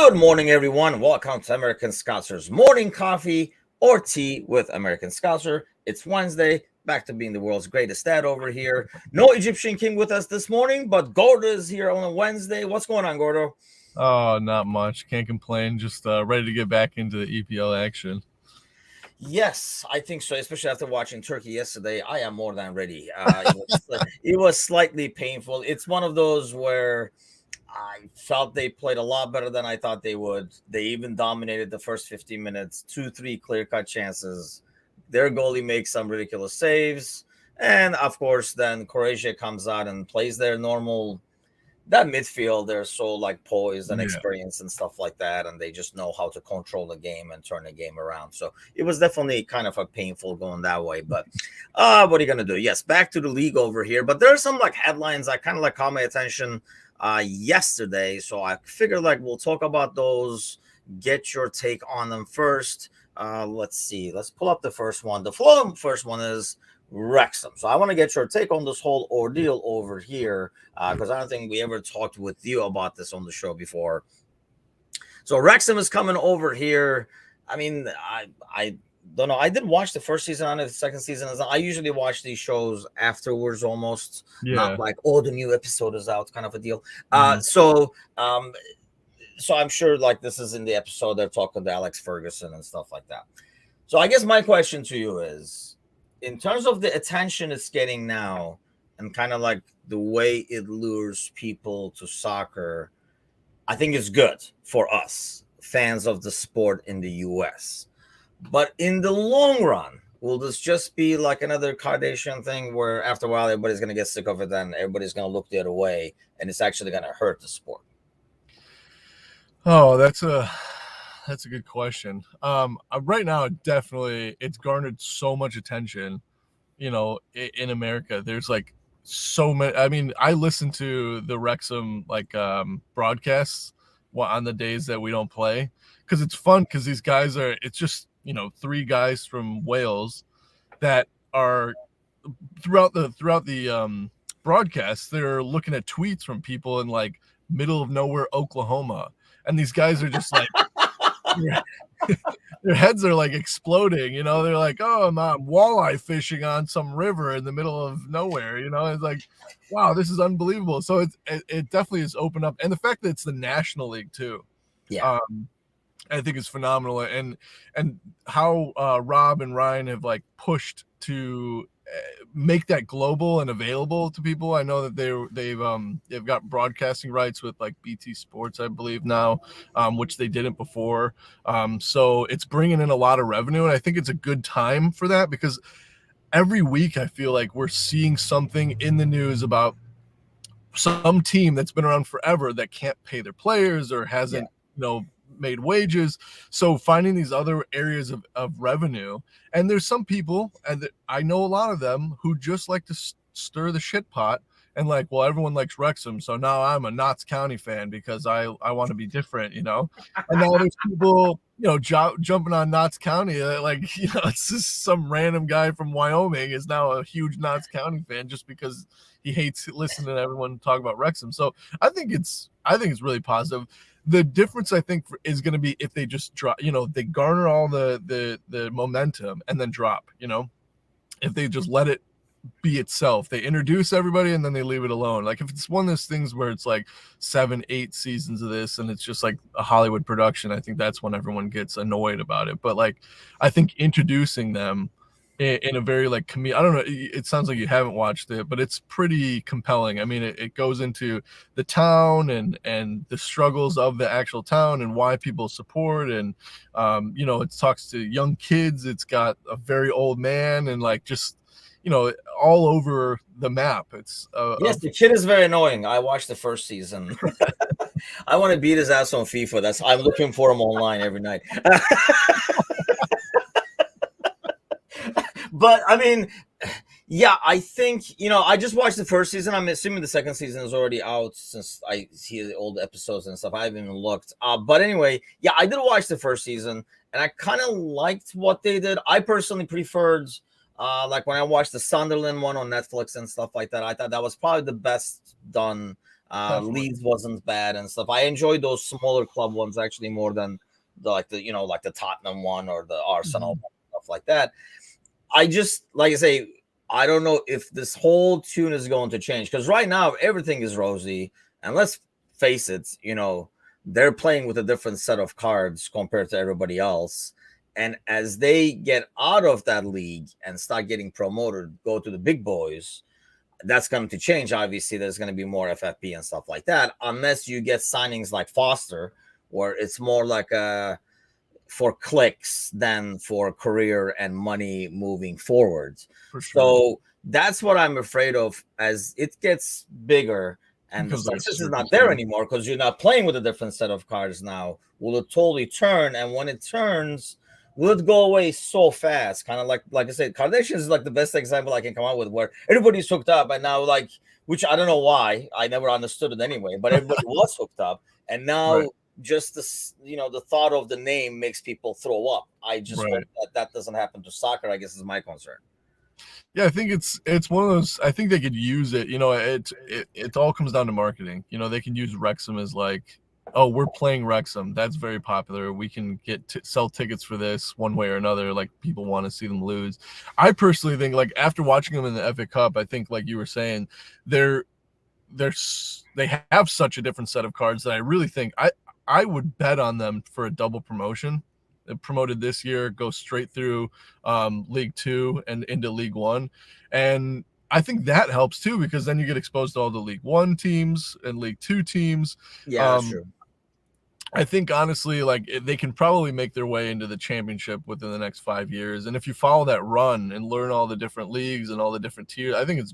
Good morning, everyone. Welcome to American Scouser's morning coffee or tea with American Scouser. It's Wednesday. Back to being the world's greatest dad over here. No Egyptian king with us this morning, but Gordo is here on a Wednesday. What's going on, Gordo? Oh, not much. Can't complain. Just ready to get back into the EPL action. Yes, I think so. Especially after watching Turkey yesterday, I am more than ready. It was slightly painful. It's one of those where I felt they played a lot better than I thought they would. They even dominated the first 15 minutes, 2-3 clear-cut chances. Their goalie makes some ridiculous saves. And, of course, then Croatia comes out and plays their normal. That midfield, they're so, poised and experienced and stuff like that, and they just know how to control the game and turn the game around. So it was definitely kind of a painful going that way. But what are you going to do? Yes, back to the league over here. But there are some, headlines that kind of, caught my attention yesterday, so I figured we'll talk about those, get your take on them first. Let's see, let's pull up the first one. The first one is Wrexham, so I want to get your take on this whole ordeal over here, because I don't think we ever talked with you about this on the show before. So Wrexham is coming over here. I mean, I don't know. I did watch the first season on it. The second season is. I usually watch these shows afterwards, almost. Not like, oh, the new episode is out, kind of a deal. So I'm sure this is in the episode they're talking to Alex Ferguson and stuff like that. So I guess my question to you is, in terms of the attention it's getting now, and kind of the way it lures people to soccer, I think it's good for us fans of the sport in the U.S. But in the long run, will this just be like another Kardashian thing where after a while everybody's going to get sick of it, then everybody's going to look the other way, and it's actually going to hurt the sport? Oh, that's a good question. Right now, definitely, it's garnered so much attention. In America, there's so many. I mean, I listen to the Wrexham broadcasts on the days that we don't play because it's fun. Because these guys are. It's just three guys from Wales that are throughout the broadcast. They're looking at tweets from people in middle of nowhere Oklahoma, and these guys are just their heads are exploding. They're like, oh, I'm walleye fishing on some river in the middle of nowhere. It's wow, this is unbelievable. So it definitely has opened up, and the fact that it's the National League too. I think it's phenomenal, and how Rob and Ryan have pushed to make that global and available to people. I know that they've got broadcasting rights with BT Sports, I believe now, which they didn't before. So it's bringing in a lot of revenue, and I think it's a good time for that because every week I feel like we're seeing something in the news about some team that's been around forever that can't pay their players or hasn't, made wages. So finding these other areas of revenue, and there's some people, and I know a lot of them, who just like to stir the shit pot and well, everyone likes Wrexham, so now I'm a Notts County fan because I want to be different, and now there's people jumping on Notts County, it's just some random guy from Wyoming is now a huge Notts County fan just because he hates listening to everyone talk about Wrexham. So I think it's really positive. The difference, I think, is going to be if they just drop, they garner all the momentum and then drop, if they just let it be itself. They introduce everybody and then they leave it alone. If it's one of those things where it's 7-8 seasons of this and it's just a Hollywood production, I think that's when everyone gets annoyed about it. But I think introducing them in a very I don't know, it sounds like you haven't watched it, but it's pretty compelling. I mean, it goes into the town and the struggles of the actual town and why people support, and it talks to young kids. It's got a very old man and just all over the map. It's yes, the kid is very annoying. I watched the first season. I want to beat his ass on FIFA. I'm looking for him online every night. But I mean, yeah, I think I just watched the first season. I'm assuming the second season is already out since I see the old episodes and stuff. I haven't even looked. But anyway, yeah, I did watch the first season, and I kind of liked what they did. I personally preferred, when I watched the Sunderland one on Netflix and stuff like that. I thought that was probably the best done Definitely. Leeds wasn't bad and stuff. I enjoyed those smaller club ones actually more than like the Tottenham one or the Arsenal Mhm. one, stuff like that. I just like I say, I don't know if this whole tune is going to change because right now everything is rosy, and let's face it, they're playing with a different set of cards compared to everybody else. And as they get out of that league and start getting promoted, go to the big boys, that's going to change. Obviously, there's going to be more FFP and stuff like that, unless you get signings like Foster, where it's more like a for clicks than for career and money moving forward. For sure. So that's what I'm afraid of as it gets bigger and the Becomes like a success is circus not there team. anymore because you're not playing with a different set of cards now. Will it totally turn? And when it turns, will it go away so fast? Kind of like I said, Kardashians is like the best example I can come out with where everybody's hooked up and now like which I don't know why. I never understood it anyway, but everybody was hooked up. And Right. now just the thought of the name makes people throw up. I just hope Right. that doesn't happen to soccer, I guess is my concern. Yeah, I think it's one of those. I think they could use it. It all comes down to marketing. They can use Wrexham as like, oh, we're playing Wrexham. That's very popular. We can sell tickets for this one way or another. Like people want to see them lose. I personally think like after watching them in the FA Cup, I think like you were saying, they're they have such a different set of cards that I really think I would bet on them for a double promotion. Promoted this year, go straight through League Two and into League One, and I think that helps too because then you get exposed to all the League One teams and League Two teams. Yeah, that's Um, true. I think honestly, like they can probably make their way into the championship within the next 5 years. And if you follow that run and learn all the different leagues and all the different tiers, I think it's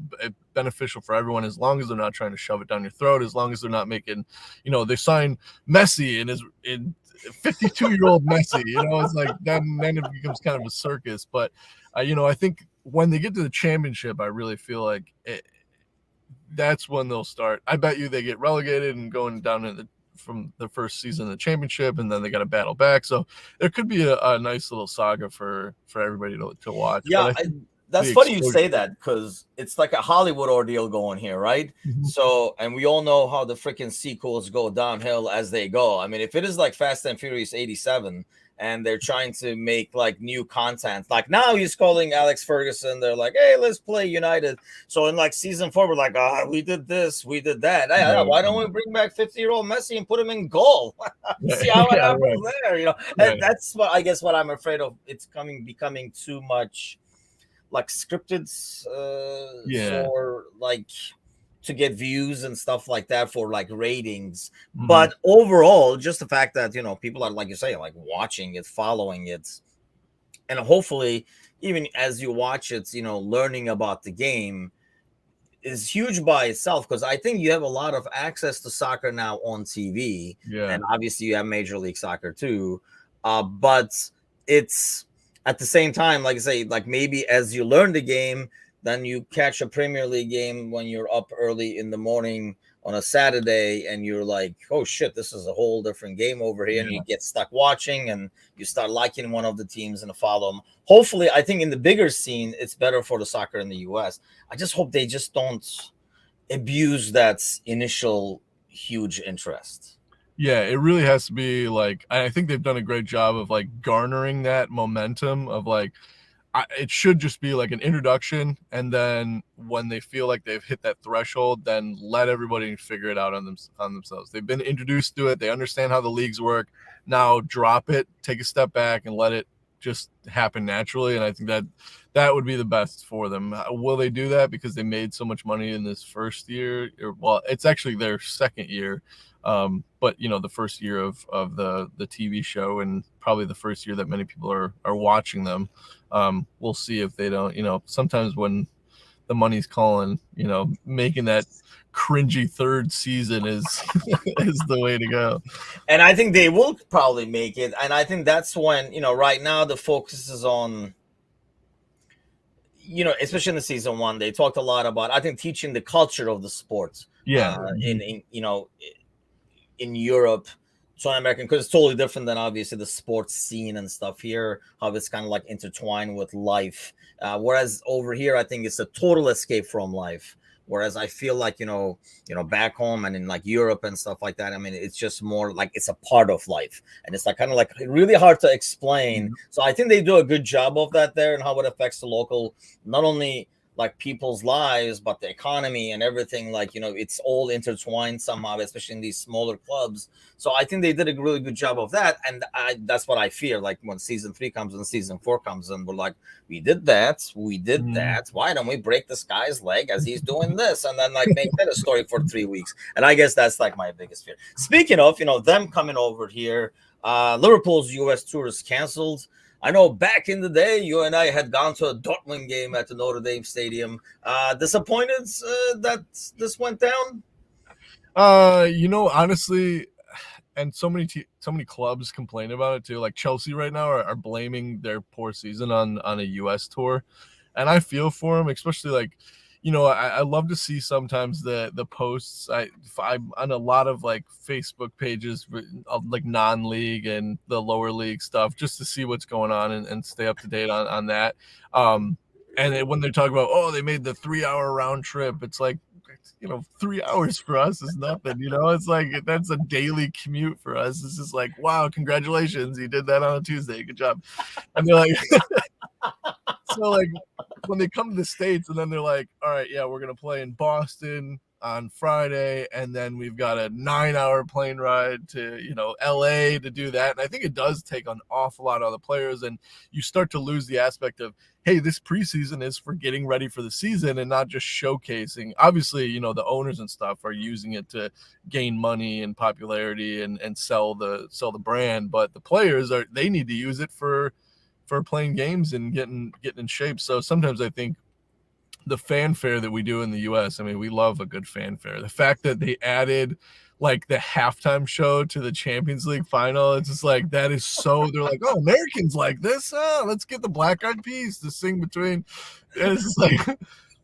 beneficial for everyone as long as they're not trying to shove it down your throat. As long as they're not making, they sign Messi and is in 52-year-old Messi. It's like then it becomes kind of a circus. But I think when they get to the championship, I really feel like that's when they'll start. I bet you they get relegated and going down in from the first season of the championship, and then they got to battle back. So there could be a nice little saga for everybody to watch. But Yeah, I think that's the funny you exposure. say that because it's like a Hollywood ordeal going here, right? Mhm. So, and we all know how the freaking sequels go downhill as they go. I mean, if it is like Fast and Furious 87 and they're trying to make like new content, like now he's calling Alex Ferguson, they're like, hey, let's play United. So in like season 4, we're like, we did this, we did that. Hey, Right, why don't we bring back 50-year-old Messi and put him in goal? right, See how it yeah, right, happens there, And right, that's what I guess what I'm afraid of. It's becoming too much like scripted yeah. for like to get views and stuff like that for like ratings. Hmm. But overall, just the fact that people are like you say, like watching it, following it, and hopefully even as you watch it, learning about the game is huge by itself because I think you have a lot of access to soccer now on TV, Yeah, and obviously you have Major League Soccer too. But it's at the same time, like I say, like maybe as you learn the game, then you catch a Premier League game when you're up early in the morning on a Saturday, and you're like, oh shit, this is a whole different game over here, and you yeah, get stuck watching, and you start liking one of the teams and follow them. Hopefully, I think in the bigger scene, it's better for the soccer in the US. I just hope they just don't abuse that initial huge interest. yeah. It really has to be like I think they've done a great job of like garnering that momentum of like it should just be like an introduction, and then when they feel like they've hit that threshold, then let everybody figure it out on themselves. They've been introduced to it. They understand how the leagues work. Now drop it, take a step back, and let it just happen naturally. And I think that would be the best for them. Will they do that because they made so much money in this first year? Well, it's actually their second year. But the first year of the TV show, and probably the first year that many people are watching them. We'll see if they don't. Sometimes when the money's calling, making that cringy third season is is the way to go. And I think they will probably make it. And I think that's when, right now the focus is on, especially in the season one, they talked a lot about, I think, teaching the culture of the sport Yeah. in Europe to American, because it's totally different than obviously the sports scene and stuff here, how it's kind of like intertwined with life. Whereas over here, I think it's a total escape from life. Whereas I feel like, back home and in like Europe and stuff like that, I mean, it's just more like it's a part of life, and it's like kind of like really hard to explain. So I think they do a good job of that there, and how it affects the local, not only like people's lives, but the economy and everything. Like, it's all intertwined somehow, especially in these smaller clubs. So I think they did a really good job of that. And that's what I fear. Like when season 3 comes and season 4 comes, and we're like, we did that. Why don't we break this guy's leg as he's doing this? And then like make that a story for 3 weeks. And I guess that's like my biggest fear. Speaking of, them coming over here, Liverpool's US tour is canceled. I know back in the day, you and I had gone to a Dortmund game at the Notre Dame Stadium. Disappointed that this went down? Honestly, and so many clubs complain about it too. Like Chelsea right now are blaming their poor season on a US tour, and I feel for them, especially like, I love to see sometimes the posts. I'm on a lot of like Facebook pages of like non-league and the lower league stuff, just to see what's going on and stay up to date on that. And when they talk about, oh, they made the 3-hour round trip, it's like, 3 hours for us is nothing. It's like that's a daily commute for us. It's just like, wow, congratulations, you did that on a Tuesday, good job. And they're like, so like when they come to the States, and then they're like, all right, yeah, we're gonna play in Boston on Friday, and then we've got a 9-hour plane ride to LA to do that. And I think it does take an awful lot of the players, and you start to lose the aspect of, hey, this preseason is for getting ready for the season and not just showcasing. Obviously, the owners and stuff are using it to gain money and popularity and sell the brand, but the players they need to use it for playing games and getting in shape. So sometimes I think the fanfare that we do in the US, I mean, we love a good fanfare. The fact that they added like the halftime show to the Champions League final, it's just like, that is so, they're like, oh, Americans like this, let's get the Black Eyed Peas to sing between. And it's just like,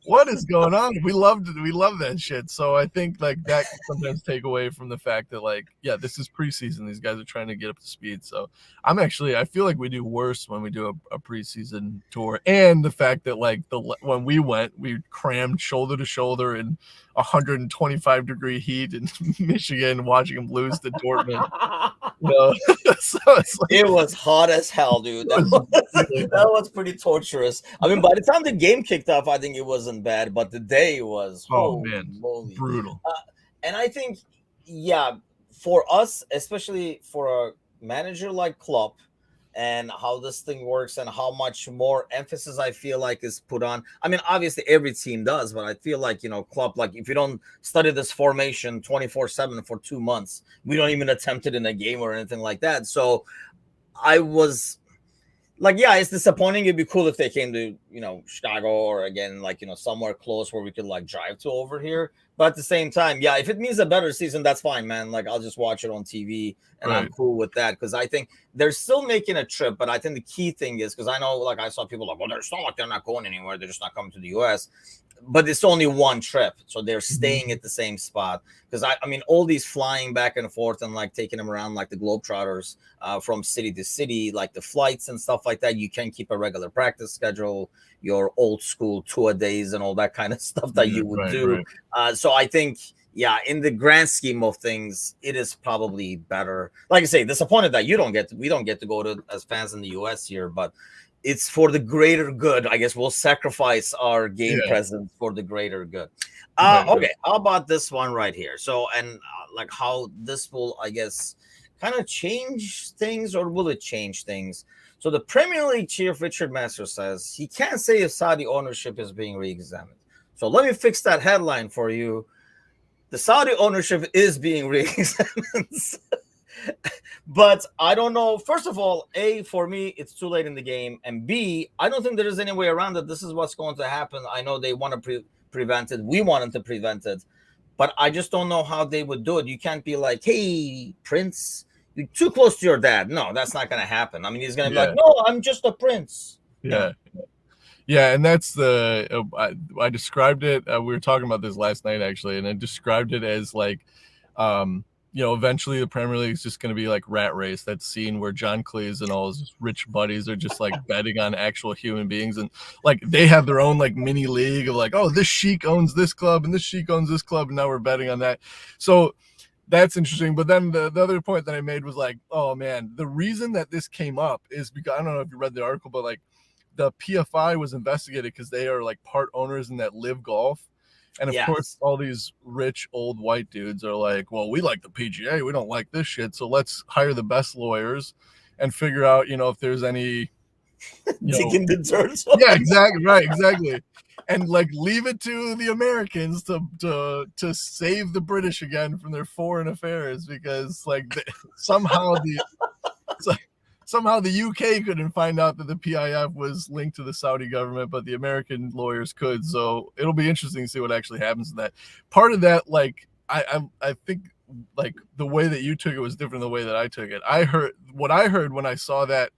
what is going on? We love that shit. So I think like that can sometimes take away from the fact that like, yeah, this is preseason. These guys are trying to get up to speed. So I feel like we do worse when we do a preseason tour. And the fact that like when we went, we crammed shoulder to shoulder in 125-degree heat in Michigan, watching them lose to Dortmund. So it's like, it was hot as hell, dude. That was pretty torturous. I mean, by the time the game kicked off, I think it wasn't bad, but the day was moly. Brutal. And I think, yeah, for us, especially for a manager like Klopp, and how this thing works and how much more emphasis I feel like is put on. I mean, obviously every team does, but I feel like, Klopp, like if you don't study this formation 24/7 for 2 months, we don't even attempt it in a game or anything like that. So I was like, yeah, it's disappointing. It'd be cool if they came to, Chicago, or again, like, somewhere close where we could like drive to over here. But at the same time, yeah, if it means a better season, that's fine, man. Like, I'll just watch it on TV, and right. I'm cool with that, because I think they're still making a trip. But I think the key thing is, because I know, like, I saw people like, well, it's not like they're not going anywhere. They're just not coming to the US. But it's only one trip, so they're staying at the same spot. Because I mean, all these flying back and forth and like taking them around like the Globetrotters from city to city, like the flights and stuff like that. You can keep a regular practice schedule, your old school tour days, and all that kind of stuff that you would do. Right. So I think, yeah, in the grand scheme of things, it is probably better. Like I say, disappointed that we don't get to go to as fans in the US here, but it's for the greater good. I guess we'll sacrifice our game presence for the greater good. Okay, how about this one right here? So, and like how this will, I guess, kind of change things, or will it change things? So the Premier League chief, Richard Messer, says he can't say if Saudi ownership is being re-examined. So let me fix that headline for you. The Saudi ownership is being re-examined. But I don't know. First of all, A, for me, it's too late in the game. And B, I don't think there is any way around it. This is what's going to happen. I know they want to prevent it. We wanted to prevent it. But I just don't know how they would do it. You can't be like, hey, Prince, you're too close to your dad. No, that's not going to happen. I mean, he's going to be like, no, I'm just a prince. Yeah. Yeah, and that's I described it. We were talking about this last night, actually, and I described it as like eventually the Premier League is just going to be like Rat Race, that scene where John Cleese and all his rich buddies are just like betting on actual human beings, and like they have their own like mini league of like, oh, this sheik owns this club and this sheik owns this club, and now we're betting on that. So that's interesting. But then the other point that I made was like, oh man, the reason that this came up is because, I don't know if you read the article, but like the PFI was investigated because they are like part owners in that Live Golf. And of course, all these rich old white dudes are like, well, we like the PGA. We don't like this shit. So let's hire the best lawyers and figure out, if there's any digging the dirt. Yeah, exactly. Right. Exactly. And like leave it to the Americans to save the British again from their foreign affairs, because like somehow the UK couldn't find out that the PIF was linked to the Saudi government, but the American lawyers could. So it'll be interesting to see what actually happens to that. Part of that, like, I think like the way that you took it was different than the way that I took it. I heard when I saw that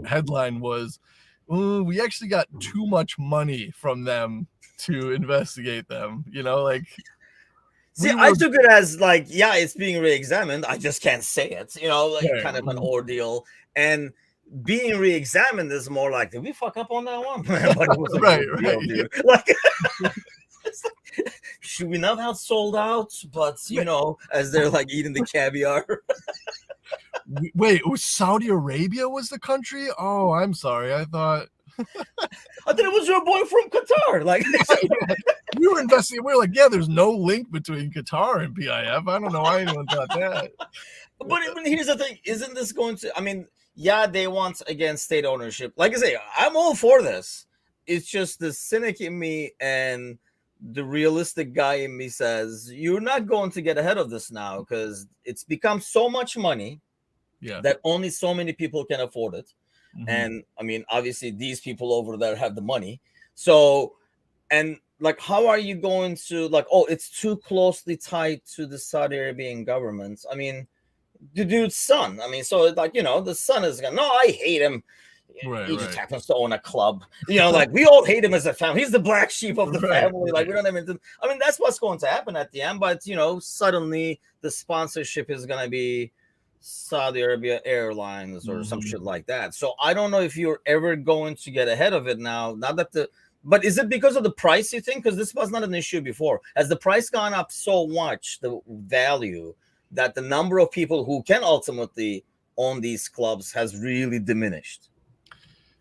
headline was, ooh, we actually got too much money from them to investigate them, like. See, I took it as like, yeah, it's being re-examined. I just can't say it, kind of an ordeal. And being re-examined is more like, did we fuck up on that one? Right. Like, should we not have sold out? But as they're like eating the caviar. Wait, it was Saudi Arabia was the country? Oh, I'm sorry. I thought it was your boy from Qatar. Like, we were investigating. We were like, yeah, there's no link between Qatar and PIF. I don't know why anyone thought that. But here's the thing: isn't this going to? I mean, yeah, they want again state ownership. Like I say, I'm all for this. It's just the cynic in me and the realistic guy in me says you're not going to get ahead of this now, because it's become so much money that only so many people can afford it. Mm-hmm. And I mean, obviously these people over there have the money. So, and like, how are you going to like, oh, it's too closely tied to the Saudi Arabian government. I mean, the dude's son. I mean, so like, the son is going, no, I hate him. Right, he just happens to own a club. Like, we all hate him as a family. He's the black sheep of the family. Like, we don't even. I mean, that's what's going to happen at the end. But suddenly the sponsorship is going to be Saudi Arabia Airlines or some shit like that. So I don't know if you're ever going to get ahead of it now. Not that but is it because of the price, you think? Because this was not an issue before. Has the price gone up so much, the value, that the number of people who can ultimately own these clubs has really diminished?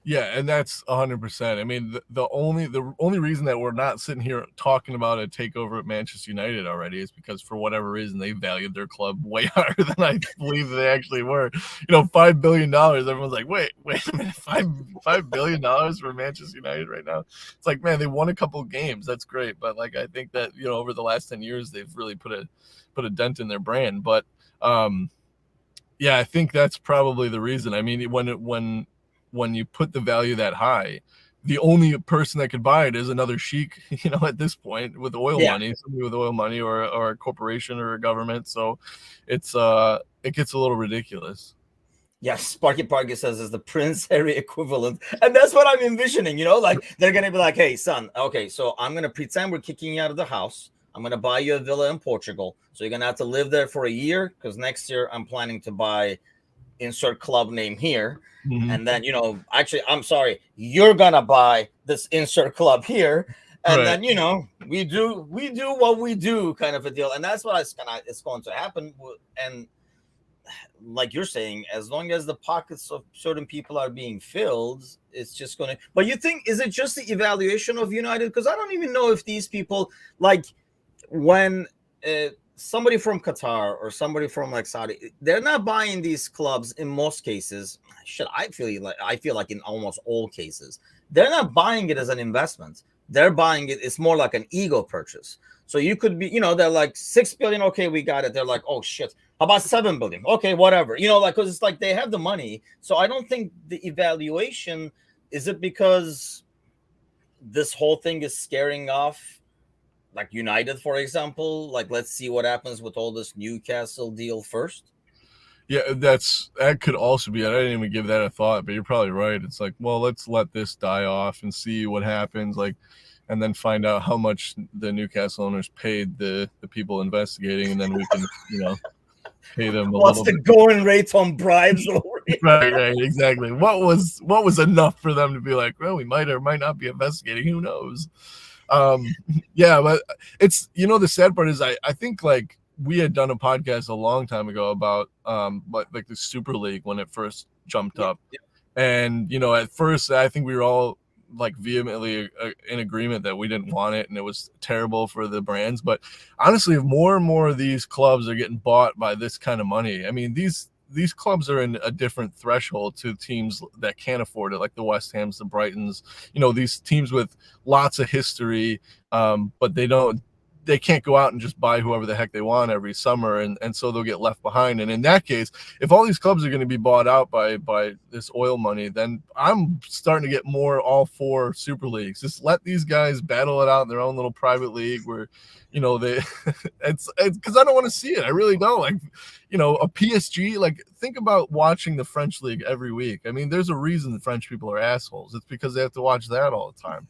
Yeah, and that's 100%. I mean, the only reason that we're not sitting here talking about a takeover at Manchester United already is because for whatever reason they valued their club way higher than I believe they actually were. $5 billion. Everyone's like, wait a minute, $5 billion for Manchester United right now. It's like, man, they won a couple of games. That's great, but like I think that over the last 10 years they've really put a dent in their brand. But yeah, I think that's probably the reason. I mean, when you put the value that high, the only person that could buy it is another sheik, at this point, with oil money, somebody with oil money, or a corporation or a government. So it gets a little ridiculous. Yes, Sparky Parky says it's the Prince Harry equivalent. And that's what I'm envisioning, like they're going to be like, hey, son, okay, so I'm going to pretend we're kicking you out of the house. I'm going to buy you a villa in Portugal. So you're going to have to live there for a year, because next year I'm planning to buy insert club name here. Mm-hmm. And then, actually, I'm sorry, you're going to buy this insert club here. And then, we do what we do, kind of a deal. And that's what it's going to happen. And like you're saying, as long as the pockets of certain people are being filled, it's just going to. But you think, is it just the evaluation of United? Because I don't even know if these people, like, when somebody from Qatar or somebody from like Saudi, they're not buying these clubs in most cases. I feel like in almost all cases, they're not buying it as an investment. They're buying it. It's more like an ego purchase. So you could be, they're like 6 billion. Okay, we got it. They're like, oh shit, how about 7 billion? Okay, whatever. Like, because it's like they have the money. So I don't think the evaluation, is it because this whole thing is scaring off like United, for example? Like, let's see what happens with all this Newcastle deal first. Yeah, that could also be it. I didn't even give that a thought, but you're probably right. It's like, well, let's let this die off and see what happens, like, and then find out how much the Newcastle owners paid the people investigating, and then we can, pay them a What's little the bit. going rate on bribes over here? Right, exactly. What was enough for them to be like, well, we might or might not be investigating. Who knows? Yeah, but it's, the sad part is I think like we had done a podcast a long time ago about like the Super League when it first jumped up. Yeah. And at first I think we were all like vehemently in agreement that we didn't want it and it was terrible for the brands. But honestly, if more and more of these clubs are getting bought by this kind of money, I mean, these clubs are in a different threshold to teams that can't afford it, like the West Hams, the Brightons, these teams with lots of history, but they can't go out and just buy whoever the heck they want every summer, and so they'll get left behind. And in that case, if all these clubs are going to be bought out by this oil money, then I'm starting to get more all for Super Leagues. Just let these guys battle it out in their own little private league where, they it's because I don't want to see it. I really don't. Like, a PSG, like, think about watching the French league every week. I mean, there's a reason the French people are assholes. It's because they have to watch that all the time.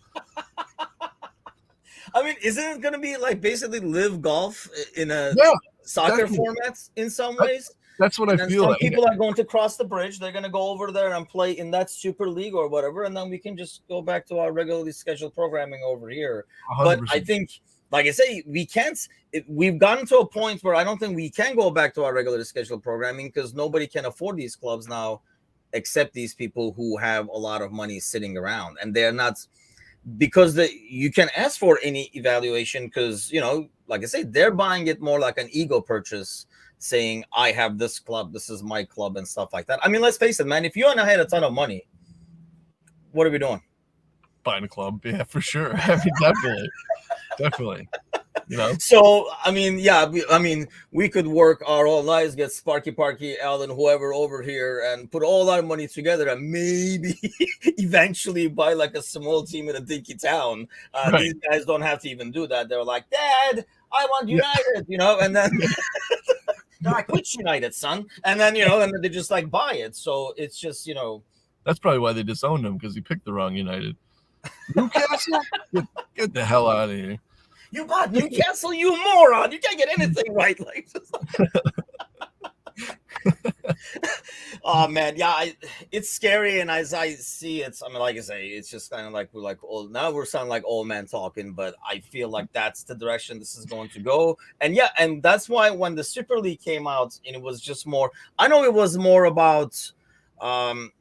I mean, isn't it going to be like basically live golf in a soccer format in some ways? That's what I feel. Some people are going to cross the bridge. They're going to go over there and play in that Super League or whatever, and then we can just go back to our regularly scheduled programming over here. 100%. But I think, like I say, we can't. We've gotten to a point where I don't think we can go back to our regularly scheduled programming because nobody can afford these clubs now, except these people who have a lot of money sitting around, and they're not. Because you can ask for any evaluation because, like I say, they're buying it more like an ego purchase, saying, I have this club, this is my club and stuff like that. I mean, let's face it, man, if you and I had a ton of money, what are we doing? Buying a club. Yeah, for sure. I mean, definitely. So, I mean, we could work our whole lives, get Sparky Parky, Alan, whoever over here and put all our money together and maybe eventually buy like a small team in a dinky town. Right. These guys don't have to even do that. They're like, Dad, I want United, and then they're like, which United, son? And then, and they just like buy it. So it's just, That's probably why they disowned him, because he picked the wrong United. Newcastle? Get the hell out of here. You bought Newcastle, you moron. You can't get anything right. Like, oh, man. Yeah, it's scary. And as I see it, I mean, like I say, it's just kind of like now we're sounding like old man talking, but I feel like that's the direction this is going to go. And yeah, and that's why when the Super League came out, and it was just more, I know it was more about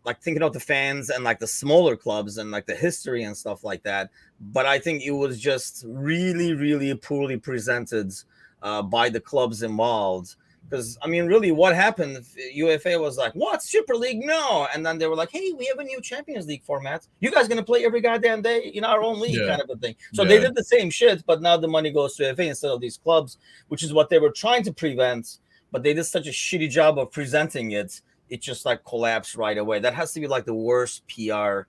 like thinking of the fans and like the smaller clubs and like the history and stuff like that. But I think it was just really, really poorly presented by the clubs involved. Because, I mean, really, what happened? UFA was like, what? Super League? No. And then they were like, hey, we have a new Champions League format. You guys going to play every goddamn day in our own league, kind of a thing. So they did the same shit, but now the money goes to UFA instead of these clubs, which is what they were trying to prevent. But they did such a shitty job of presenting it. It just like collapsed right away. That has to be like the worst PR.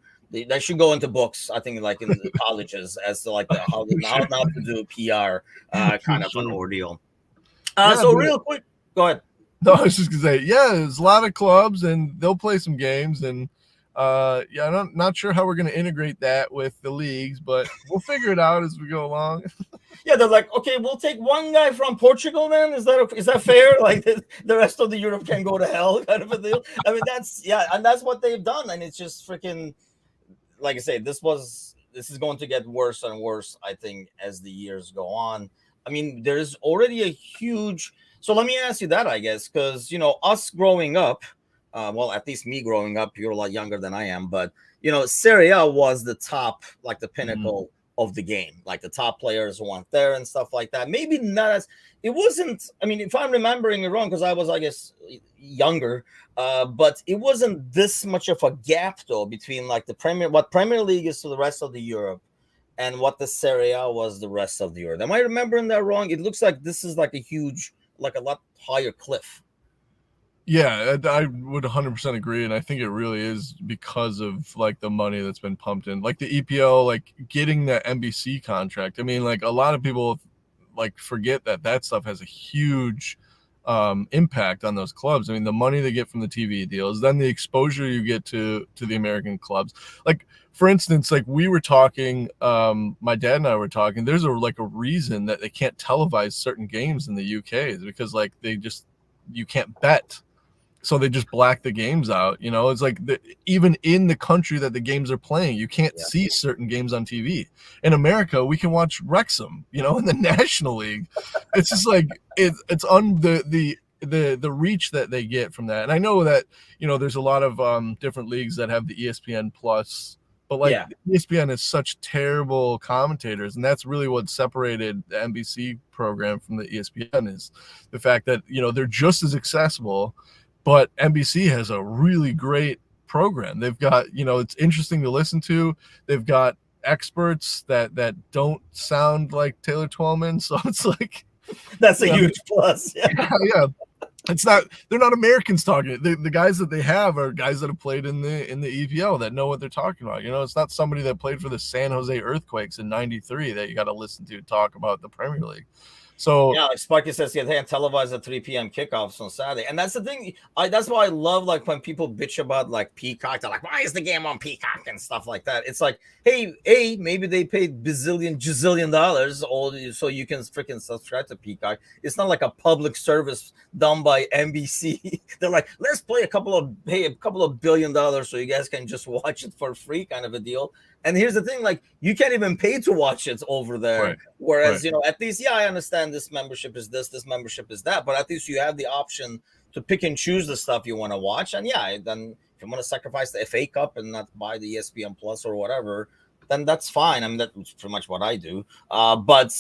That should go into books, I think, like in the colleges as to like how not to do PR kind of an ordeal. Real quick, go ahead. No, I was just gonna say, there's a lot of clubs and they'll play some games, and I'm not sure how we're gonna integrate that with the leagues, but we'll figure it out as we go along. Yeah, they're like, okay, we'll take one guy from Portugal then. Is that fair? Like the rest of the Europe can go to hell, kind of a deal. I mean, and that's what they've done, and it's just freaking. Like I say, this is going to get worse and worse, I think, as the years go on. I mean, there's already a huge. So let me ask you that, I guess, because us growing up, well, at least me growing up, you're a lot younger than I am, but Serie A was the top, like the pinnacle of the game. Like the top players went there and stuff like that. Maybe not as it wasn't. I mean, if I'm remembering it wrong, because I was, I guess, younger. But it wasn't this much of a gap though between like what Premier League is to the rest of the Europe and what the Serie A was the rest of the Europe. Am I remembering that wrong? It looks like this is like a lot higher cliff. Yeah, I would 100% agree, and I think it really is because of like the money that's been pumped in, like the EPL, like getting the NBC contract. I mean, like a lot of people like forget that stuff has a huge impact on those clubs. I mean, the money they get from the TV deals, then the exposure you get to the American clubs. Like, for instance, like we were talking, my dad and I were talking, there's a reason that they can't televise certain games in the UK is because like you can't bet. So they just black the games out. It's like even in the country that the games are playing, you can't see certain games on TV. In America, we can watch Wrexham, in the National League. It's just like it's on the reach that they get from that. And I know that there's a lot of different leagues that have the ESPN Plus, but ESPN is such terrible commentators, and that's really what separated the NBC program from the ESPN is the fact that they're just as accessible. But NBC has a really great program. They've got, it's interesting to listen to. They've got experts that don't sound like Taylor Twellman. So it's like that's a huge plus. Yeah. They're not Americans talking. The guys that they have are guys that have played in the EPL that know what they're talking about. It's not somebody that played for the San Jose Earthquakes in '93 that you got to listen to talk about the Premier League. So like Sparky says, they televise at 3 p.m. kickoffs on Saturday, and that's the thing. That's why I love like when people bitch about like Peacock. They're like, "Why is the game on Peacock?" and stuff like that. It's like, hey, maybe they paid gazillion dollars all so you can freaking subscribe to Peacock. It's not like a public service done by NBC. They're like, let's pay a couple of $1 billion so you guys can just watch it for free, kind of a deal. And here's the thing, like you can't even pay to watch it over there. Right. Whereas, at least, I understand this membership is this membership is that, but at least you have the option to pick and choose the stuff you want to watch. And then if you want to sacrifice the FA Cup and not buy the ESPN Plus or whatever, then that's fine. I mean, that's pretty much what I do. But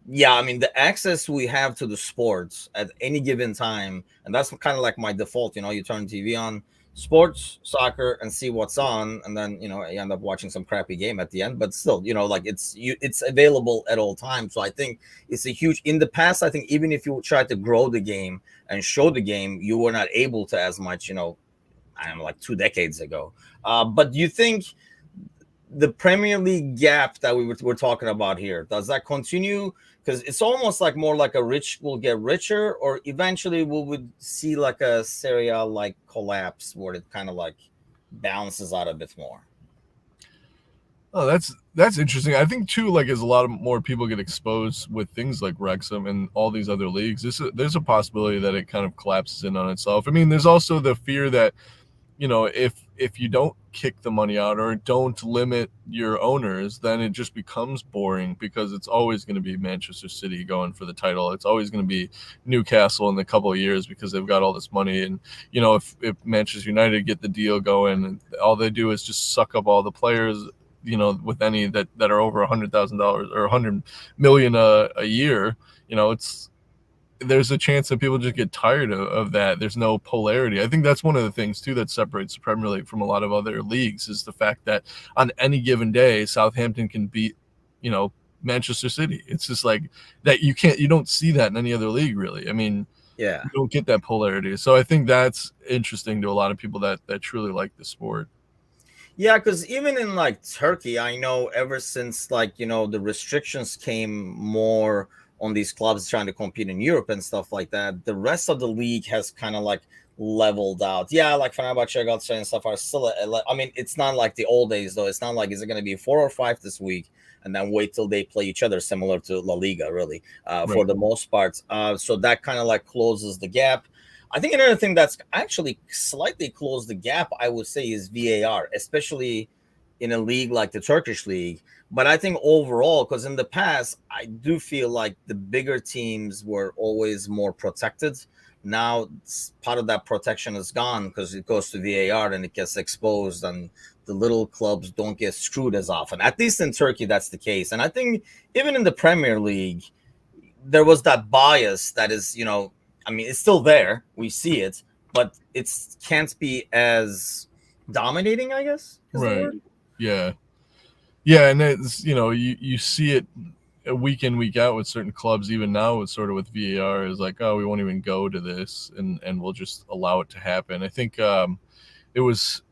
yeah, I mean, the access we have to the sports at any given time, and that's kind of like my default, you turn TV on, sports, soccer, and see what's on, and then you end up watching some crappy game at the end, but still like it's available at all times. So I think it's a huge, in the past I think even if you tried to grow the game and show the game, you were not able to as much, I don't know, like 2 decades ago. But do you think the Premier League gap that we're talking about here, does that continue? Because it's almost like more like a rich will get richer, or eventually we would see like a Serie A like collapse where it kind of like balances out a bit more. Oh, that's interesting. I think too, like as a lot of more people get exposed with things like Wrexham and all these other leagues, there's a possibility that it kind of collapses in on itself. I mean, there's also the fear that if you don't kick the money out or don't limit your owners, then it just becomes boring because it's always going to be Manchester City going for the title. It's always going to be Newcastle in a couple of years because they've got all this money. And, if Manchester United get the deal going, all they do is just suck up all the players, with any that are over $100,000 or $100 million a year, there's a chance that people just get tired of that. There's no polarity. I think that's one of the things too that separates the Premier League from a lot of other leagues is the fact that on any given day, Southampton can beat, Manchester City. It's just like that. You don't see that in any other league really. I mean, you don't get that polarity. So I think that's interesting to a lot of people that truly like the sport. Yeah, because even in like Turkey, I know ever since like, the restrictions came more on these clubs trying to compete in Europe and stuff like that, the rest of the league has kind of like leveled out. Yeah, like Fenerbahce, Galatasaray and stuff are still, I mean, it's not like the old days though. It's not like, is it going to be 4 or 5 this week and then wait till they play each other, similar to La Liga, really, for the most part. So that kind of like closes the gap. I think another thing that's actually slightly closed the gap, I would say, is VAR, especially in a league like the Turkish league. But I think overall, because in the past, I do feel like the bigger teams were always more protected. Now, part of that protection is gone because it goes to VAR and it gets exposed, and the little clubs don't get screwed as often. At least in Turkey, that's the case. And I think even in the Premier League, there was that bias that is, I mean, it's still there. We see it, but it can't be as dominating, I guess. Right. Yeah. Yeah. And it's, you see it week in, week out with certain clubs, even now with sort of with VAR is like, oh, we won't even go to this and we'll just allow it to happen. I think it was,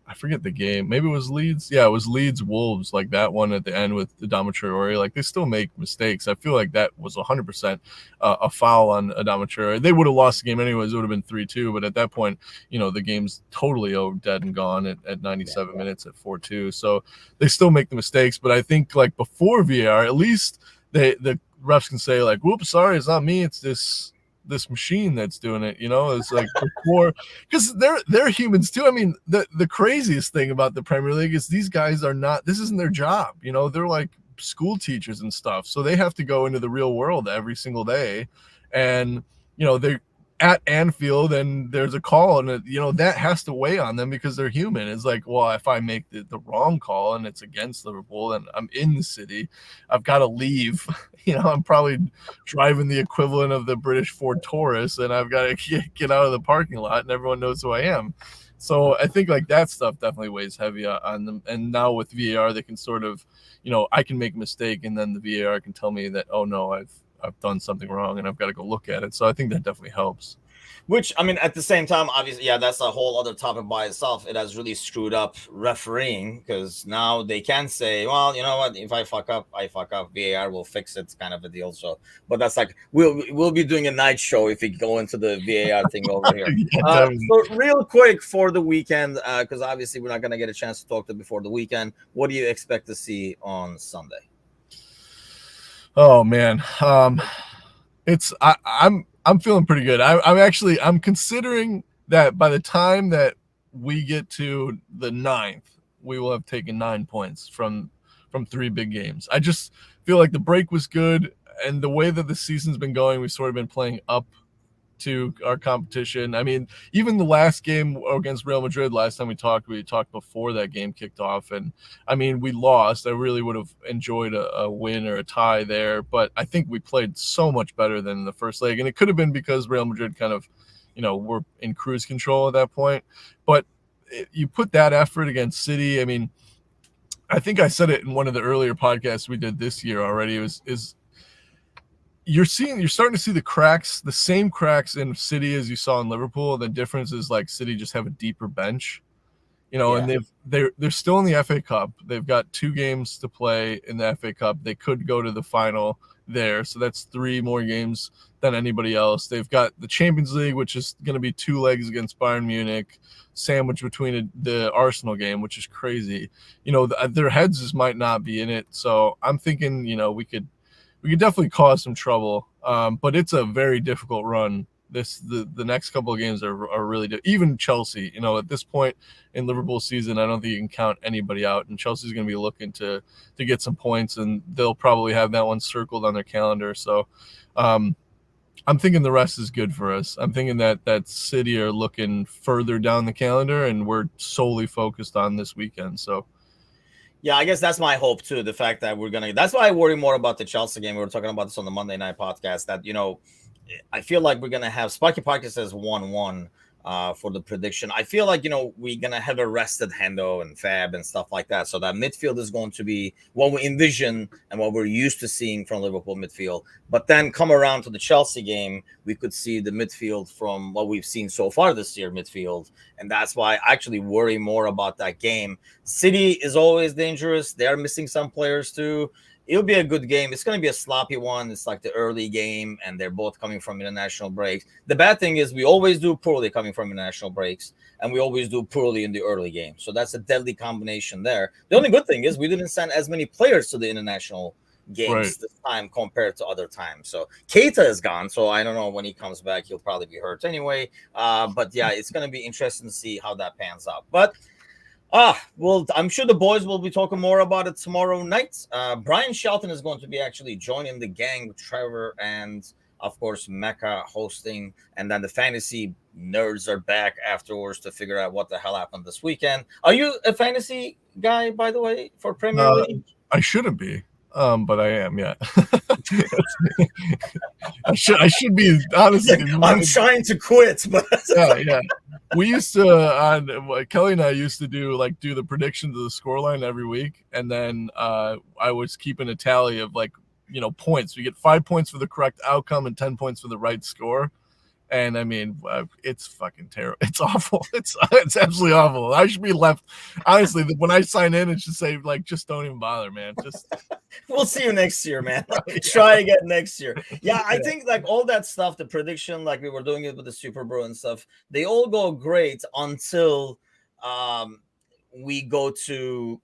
I forget the game. Maybe it was Leeds. Yeah, it was Leeds Wolves, like that one at the end with Adama Traore. Like they still make mistakes. I feel like that was 100% a foul on Adama Traore. They would have lost the game anyways. It would have been 3-2. But at that point, the game's totally dead and gone at 97 minutes at 4-2. So they still make the mistakes. But I think like before VAR, at least the refs can say like, "Whoops, sorry, it's not me. It's this this machine that's doing it. It's like before, because they're humans too. I mean, the craziest thing about the Premier League is these guys are not. This isn't their job. They're like school teachers and stuff, so they have to go into the real world every single day, and they're at Anfield and there's a call, and that has to weigh on them because they're human. It's like, well, if I make the wrong call and it's against Liverpool and I'm in the city, I've got to leave. I'm probably driving the equivalent of the British Ford Taurus, and I've got to get out of the parking lot, and everyone knows who I am. So I think like that stuff definitely weighs heavy on them. And now with VAR, they can sort of, I can make a mistake, and then the VAR can tell me that, oh no, I've done something wrong and I've got to go look at it. So I think that definitely helps. Which, I mean, at the same time, obviously, yeah, that's a whole other topic by itself. It has really screwed up refereeing because now they can say, well, you know what, if I fuck up, I fuck up. VAR will fix it, kind of a deal. So, but that's like, we'll be doing a night show if we go into the VAR thing over here. So real quick for the weekend, because obviously we're not going to get a chance to talk to before the weekend. What do you expect to see on Sunday? Oh man, I'm feeling pretty good. I'm considering that by the time that we get to the 9th, we will have taken 9 points from 3 big games. I just feel like the break was good, and the way that the season's been going, we've sort of been playing up to our competition. I mean, even the last game against Real Madrid, last time we talked before that game kicked off, and I mean, we lost. I really would have enjoyed a win or a tie there, but I think we played so much better than the first leg, and it could have been because Real Madrid kind of, were in cruise control at that point. But you put that effort against City. I mean, I think I said it in one of the earlier podcasts we did this year already. You're starting to see the cracks, the same cracks in City as you saw in Liverpool. The difference is like City just have a deeper bench, and they're still in the FA Cup. They've got 2 games to play in the FA Cup. They could go to the final there, so that's 3 more games than anybody else. They've got the Champions League, which is going to be 2 legs against Bayern Munich, sandwiched between the Arsenal game, which is crazy. Their heads just might not be in it. So I'm thinking, we could definitely cause some trouble, but it's a very difficult run. The next couple of games are really even Chelsea. At this point in Liverpool season, I don't think you can count anybody out, and Chelsea's going to be looking to get some points, and they'll probably have that one circled on their calendar. So I'm thinking the rest is good for us. I'm thinking that City are looking further down the calendar, and we're solely focused on this weekend. So. Yeah, I guess that's my hope too. The fact that that's why I worry more about the Chelsea game. We were talking about this on the Monday night podcast that, I feel like we're going to have Spiky Podcast says 1-1 for the prediction. I feel like, we're going to have a rested Hendo and Fab and stuff like that. So that midfield is going to be what we envision and what we're used to seeing from Liverpool midfield. But then come around to the Chelsea game, we could see the midfield from what we've seen so far this year midfield. And that's why I actually worry more about that game. City is always dangerous. They're missing some players too. It'll be a good game. It's going to be a sloppy one. It's like the early game, and they're both coming from international breaks. The bad thing is we always do poorly coming from international breaks, and we always do poorly in the early game. So that's a deadly combination there. The only good thing is we didn't send as many players to the international games this time compared to other times. So Keita is gone, so I don't know when he comes back. He'll probably be hurt anyway. But yeah, it's going to be interesting to see how that pans out. But well, I'm sure the boys will be talking more about it tomorrow night. Brian Shelton is going to be actually joining the gang with Trevor and, of course, Mecca hosting. And then the fantasy nerds are back afterwards to figure out what the hell happened this weekend. Are you a fantasy guy, by the way, for Premier League? I shouldn't be. But I am, yeah. I should be, honestly. I'm trying to quit, but yeah. We used to Kelly and I used to do the predictions of the scoreline every week, and then I was keeping a tally of points. We get 5 points for the correct outcome and 10 points for the right score. And I mean, it's fucking terrible. It's awful. It's absolutely awful. I should be left. Honestly, when I sign in, it should say just don't even bother, man. Just we'll see you next year, man. Try again next year. Yeah, I think all that stuff, the prediction, we were doing it with the Super Bro and stuff, they all go great until we go to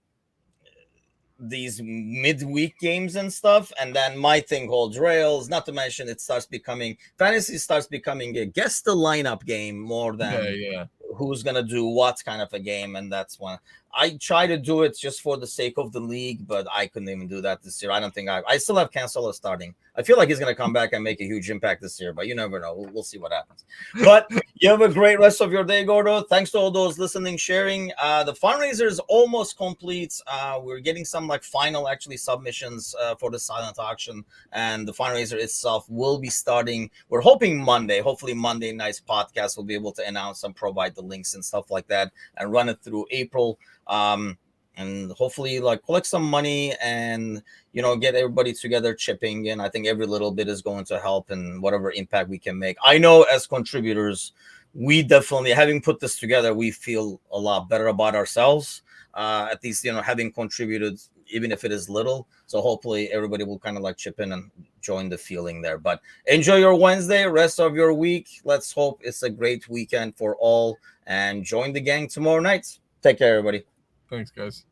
these midweek games and stuff, and then my thing holds rails. Not to mention, fantasy starts becoming a guess the lineup game more than Yeah. who's gonna do what kind of a game, and that's when I try to do it just for the sake of the league, but I couldn't even do that this year. I don't think I still have Cancelo starting. I feel like he's gonna come back and make a huge impact this year, but you never know. We'll see what happens. But you have a great rest of your day, Gordo. Thanks to all those listening, sharing. The fundraiser is almost complete. We're getting some like final actually submissions for the silent auction, and the fundraiser itself will be starting. We're hoping Monday. Hopefully Monday night's podcast will be able to announce and provide the links and stuff like that, and run it through April. And hopefully like collect some money and get everybody together chipping in. I think every little bit is going to help and whatever impact we can make. I know as contributors, we definitely, having put this together, we feel a lot better about ourselves, at least having contributed, even if it is little. So hopefully everybody will kind of like chip in and join the feeling there. But enjoy your Wednesday, rest of your week. Let's hope it's a great weekend for all, and join the gang tomorrow night. Take care, everybody. Thanks, guys.